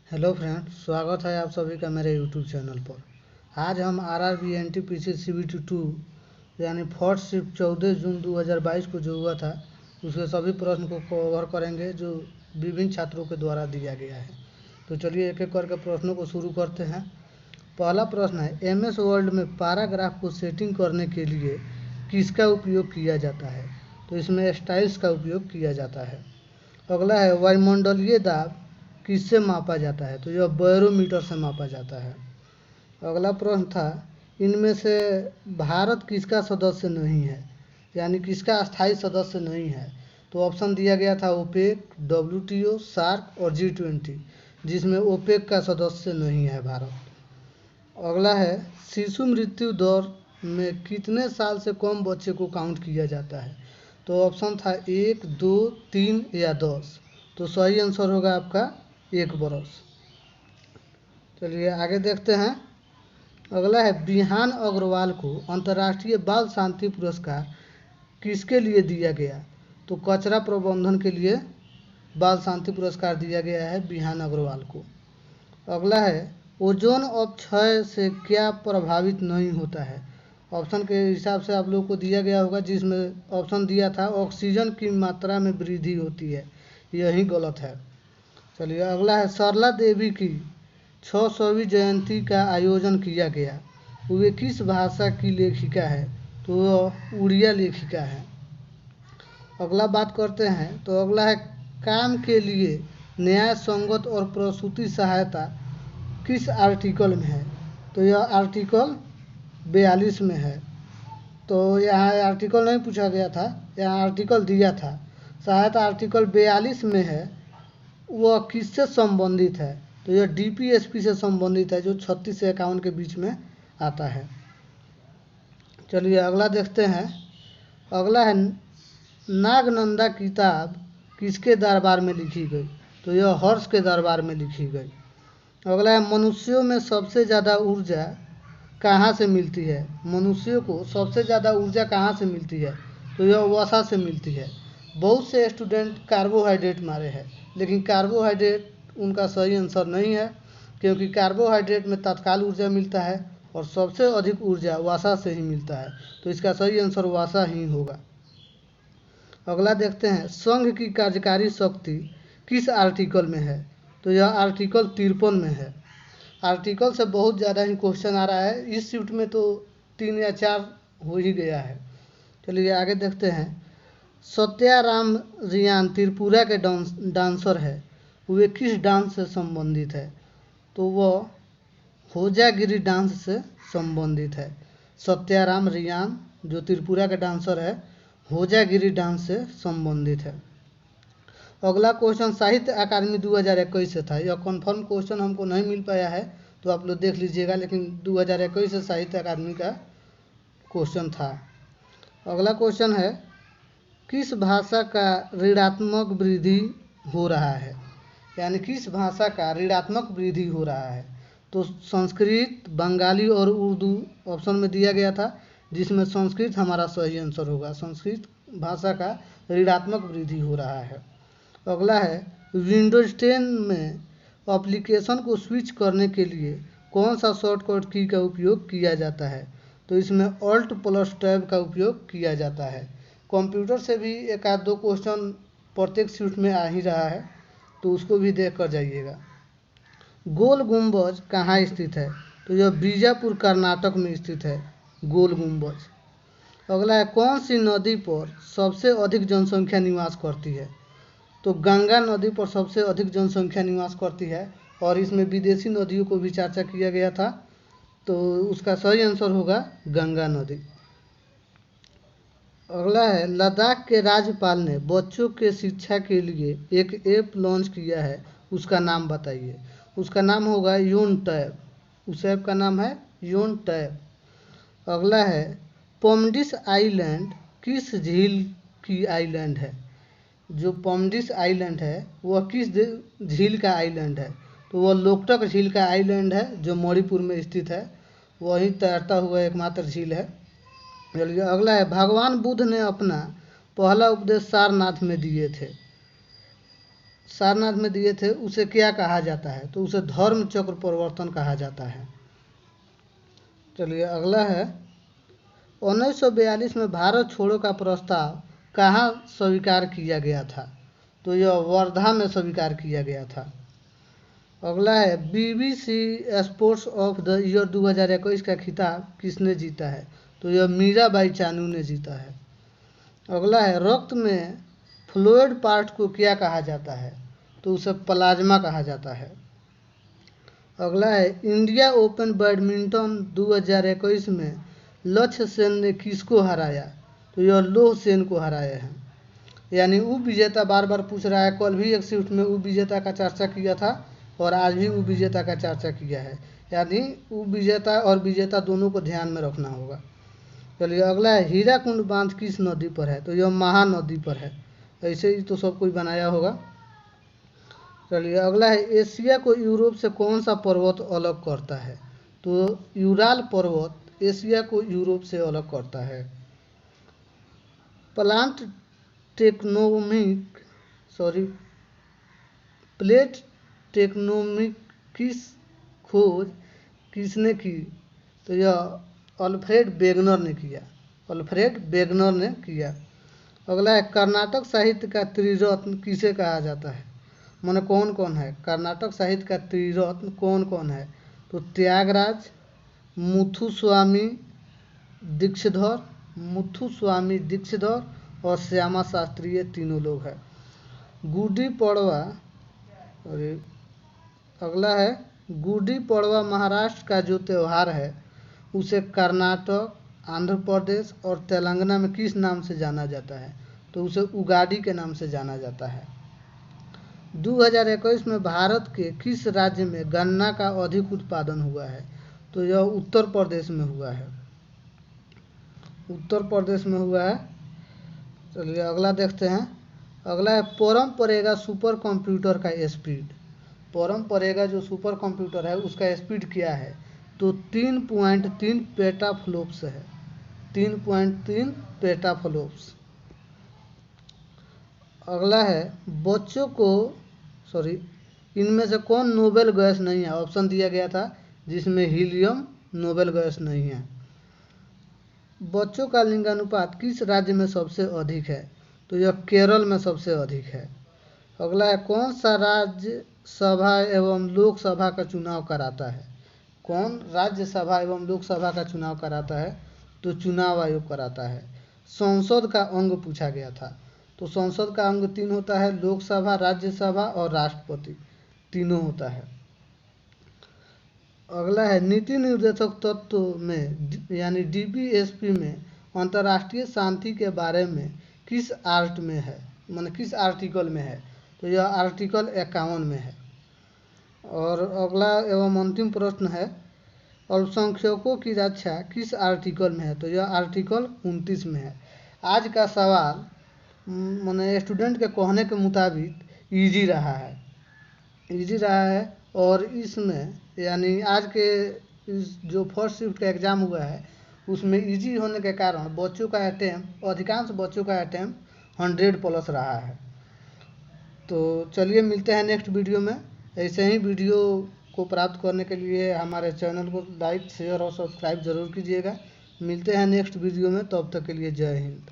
Hello friends, स्वागत है आप सभी का मेरे यूट्यूब चैनल पर। आज हम आरआरबी एनटीपीसी सीबीटी 2 यानी फोर्थ शिफ्ट 14 जून 2022 को जो हुआ था उसके सभी प्रश्न को कवर करेंगे जो विभिन्न छात्रों के द्वारा दिया गया है। तो चलिए एक एक करके प्रश्नों को शुरू करते हैं। पहला प्रश्न है, एमएस वर्ड में पैराग्राफ को सेटिंग करने के लिए किसका उपयोग किया जाता है? तो इसमें स्टाइल्स का उपयोग किया जाता है। अगला है, वायुमंडलीय दाब किससे मापा जाता है? तो यह बैरोमीटर से मापा जाता है। अगला प्रश्न था, इनमें से भारत किसका सदस्य नहीं है, यानी किसका स्थायी सदस्य नहीं है? तो ऑप्शन दिया गया था ओपेक, डब्ल्यूटीओ, सार्क और G20, जिसमें ओपेक का सदस्य नहीं है भारत। अगला है, शिशु मृत्यु दर में कितने साल से कम बच्चे को काउंट किया जाता है? तो ऑप्शन था 1, 2, 3 या 10। तो सही आंसर होगा आपका 1 बरस। चलिए आगे देखते हैं। अगला है, बिहान अग्रवाल को अंतर्राष्ट्रीय बाल शांति पुरस्कार किसके लिए दिया गया? तो कचरा प्रबंधन के लिए बाल शांति पुरस्कार दिया गया है बिहान अग्रवाल को। अगला है, ओजोन अपक्षय से क्या प्रभावित नहीं होता है? ऑप्शन के हिसाब से आप लोग को दिया गया होगा, जिसमें ऑप्शन दिया था ऑक्सीजन की मात्रा में वृद्धि होती है, यही गलत है। चलिए अगला है, सरला देवी की 600वीं जयंती का आयोजन किया गया, वे किस भाषा की लेखिका है? तो वह उड़िया लेखिका है। अगला बात करते हैं। तो अगला है, काम के लिए न्याय संगत और प्रसूति सहायता किस आर्टिकल में है? तो यह आर्टिकल 42 में है। तो यहाँ आर्टिकल नहीं पूछा गया था, यहाँ आर्टिकल दिया था। सहायता आर्टिकल 42 में है, वह किससे संबंधित है? तो यह डीपीएसपी से संबंधित है, जो 36 से 51 के बीच में आता है। चलिए अगला देखते हैं। अगला है, नागनंदा किताब किसके दरबार में लिखी गई? तो यह हर्ष के दरबार में लिखी गई। अगला है, मनुष्यों में सबसे ज़्यादा ऊर्जा कहाँ से मिलती है? मनुष्यों को सबसे ज़्यादा ऊर्जा कहाँ से मिलती है? तो यह वसा से मिलती है। बहुत से स्टूडेंट कार्बोहाइड्रेट मारे हैं, लेकिन कार्बोहाइड्रेट उनका सही आंसर नहीं है, क्योंकि कार्बोहाइड्रेट में तत्काल ऊर्जा मिलता है और सबसे अधिक ऊर्जा वसा से ही मिलता है। तो इसका सही आंसर वसा ही होगा। अगला देखते हैं, संघ की कार्यकारी शक्ति किस आर्टिकल में है? तो यह आर्टिकल 53 में है। आर्टिकल से बहुत ज़्यादा ही क्वेश्चन आ रहा है, इस शिफ्ट में तो 3 या 4 हो ही गया है। चलिए आगे देखते हैं। सत्याराम रियान त्रिपुरा के डांसर है, वे किस डांस से संबंधित है? तो वह होजागिरी डांस से संबंधित है। सत्याराम रियान जो त्रिपुरा के डांसर है, होजागिरी डांस से संबंधित है। अगला क्वेश्चन साहित्य अकादमी 2021 से था। यह कन्फर्म क्वेश्चन हमको नहीं मिल पाया है, तो आप लोग देख लीजिएगा, लेकिन 2021 से साहित्य अकादमी का क्वेश्चन था। अगला क्वेश्चन है, किस भाषा का ऋणात्मक वृद्धि हो रहा है? यानी किस भाषा का ऋणात्मक वृद्धि हो रहा है? तो संस्कृत, बंगाली और उर्दू ऑप्शन में दिया गया था, जिसमें संस्कृत हमारा सही आंसर होगा। संस्कृत भाषा का ऋणात्मक वृद्धि हो रहा है। अगला है, विंडोज 10 में एप्लीकेशन को स्विच करने के लिए कौन सा शॉर्टकट की का उपयोग किया जाता है? तो इसमें ऑल्ट प्लस टैब का उपयोग किया जाता है। कंप्यूटर से भी एक आध दो क्वेश्चन प्रत्येक शिफ्ट में आ ही रहा है, तो उसको भी देख कर जाइएगा। गोल गुम्बज कहाँ स्थित है? तो यह बीजापुर कर्नाटक में स्थित है, गोल गुम्बज। अगला है, कौन सी नदी पर सबसे अधिक जनसंख्या निवास करती है? तो गंगा नदी पर सबसे अधिक जनसंख्या निवास करती है, और इसमें विदेशी नदियों को भी चर्चा किया गया था, तो उसका सही आंसर होगा गंगा नदी। अगला है, लद्दाख के राज्यपाल ने बच्चों के शिक्षा के लिए एक ऐप लॉन्च किया है, उसका नाम बताइए। उसका नाम होगा यून टैब। उस ऐप का नाम है यून टैब। अगला है, पोमडिस आइलैंड किस झील की आइलैंड है? जो पोमडिस आइलैंड है वह किस झील का आइलैंड है? तो वह लोकटक झील का आइलैंड है, जो मणिपुर में स्थित है। वही तैरता हुआ एकमात्र झील है। चलिए अगला है, भगवान बुद्ध ने अपना पहला उपदेश सारनाथ में दिए थे। सारनाथ में दिए थे उसे क्या कहा जाता है? तो उसे धर्म चक्र परिवर्तन कहा जाता है। चलिए अगला है, 1942 में भारत छोड़ो का प्रस्ताव कहाँ स्वीकार किया गया था? तो यह वर्धा में स्वीकार किया गया था। अगला है, BBC sports of the year 2021 का खिताब किसने जीता है? तो यह मीराबाई चानू ने जीता है। अगला है, रक्त में फ्लूइड पार्ट को क्या कहा जाता है? तो उसे प्लाज्मा कहा जाता है। अगला है, इंडिया ओपन बैडमिंटन 2021 में लक्ष्य सेन ने किसको हराया? तो यह लोह सेन को हराया है। यानी उप विजेता बार बार पूछ रहा है, कल भी एक शिफ्ट में उप विजेता का चर्चा किया था और आज भी उप विजेता का चर्चा किया है, यानी उप विजेता और विजेता दोनों को ध्यान में रखना होगा। चलिए अगला है, हीराकुंड बांध किस नदी पर है? तो यह महानदी पर है। ऐसे ही तो सब कोई बनाया होगा। चलिए अगला है, एशिया को यूरोप से कौन सा पर्वत अलग करता है? तो यूराल पर्वत एशिया को यूरोप से अलग करता है। प्लांट टेक्नोमिक प्लेट टेक्नोमिक किस खोज किसने की? तो यह अल्फ्रेड वेगनर ने किया। अल्फ्रेड वेगनर ने किया। अगला है, कर्नाटक साहित्य का त्रिरत्न किसे कहा जाता है? माने कौन कौन है कर्नाटक साहित्य का त्रिरत्न? कौन कौन है? तो त्यागराज, मुथुस्वामी दीक्षिधर और श्यामा शास्त्री, ये तीनों लोग हैं। गुड्डी पड़वा, और अगला है, गुड्डी पड़वा महाराष्ट्र का जो त्यौहार है उसे कर्नाटक, आंध्र प्रदेश और तेलंगाना में किस नाम से जाना जाता है? तो उसे उगाड़ी के नाम से जाना जाता है। 2021 में भारत के किस राज्य में गन्ना का अधिक उत्पादन हुआ है? तो यह उत्तर प्रदेश में हुआ है। उत्तर प्रदेश में हुआ है। चलिए अगला देखते हैं। अगला है, परम परेगा सुपर कंप्यूटर का स्पीड। परम परेगा जो सुपर कंप्यूटर है उसका स्पीड क्या है? तो 3.3 पेटाफ्लोप्स है। 3.3 पेटाफ्लोप्स। अगला है, बच्चों को इनमें से कौन नोबेल गैस नहीं है? ऑप्शन दिया गया था जिसमें हीलियम नोबेल गैस नहीं है। बच्चों का लिंगानुपात किस राज्य में सबसे अधिक है? तो यह केरल में सबसे अधिक है। अगला है, कौन सा राज्य सभा एवं लोकसभा का चुनाव कराता है? कौन राज्यसभा एवं लोकसभा का चुनाव कराता है? तो चुनाव आयोग कराता है। संसद का अंग पूछा गया था। तो संसद का अंग 3 होता है, लोकसभा, राज्यसभा और राष्ट्रपति, तीनों होता है। अगला है, नीति निर्देशक तत्व में यानी DPSP में अंतर्राष्ट्रीय शांति के बारे में किस आर्ट में है, माने किस आर्टिकल में है? तो यह आर्टिकल 51 में है। और अगला एवं अंतिम प्रश्न है, अल्पसंख्यकों की रक्षा किस आर्टिकल में है? तो यह आर्टिकल 29 में है। आज का सवाल माने स्टूडेंट के कहने के मुताबिक इजी रहा है और इसमें यानी आज के इस जो फर्स्ट शिफ्ट का एग्ज़ाम हुआ है उसमें इजी होने के कारण बच्चों का अटैम्प्ट, अधिकांश बच्चों का अटैम्प्ट 100+ रहा है। तो चलिए मिलते हैं नेक्स्ट वीडियो में। ऐसे ही वीडियो को प्राप्त करने के लिए हमारे चैनल को लाइक, शेयर और सब्सक्राइब ज़रूर कीजिएगा। मिलते हैं नेक्स्ट वीडियो में, तब तक के लिए जय हिंद।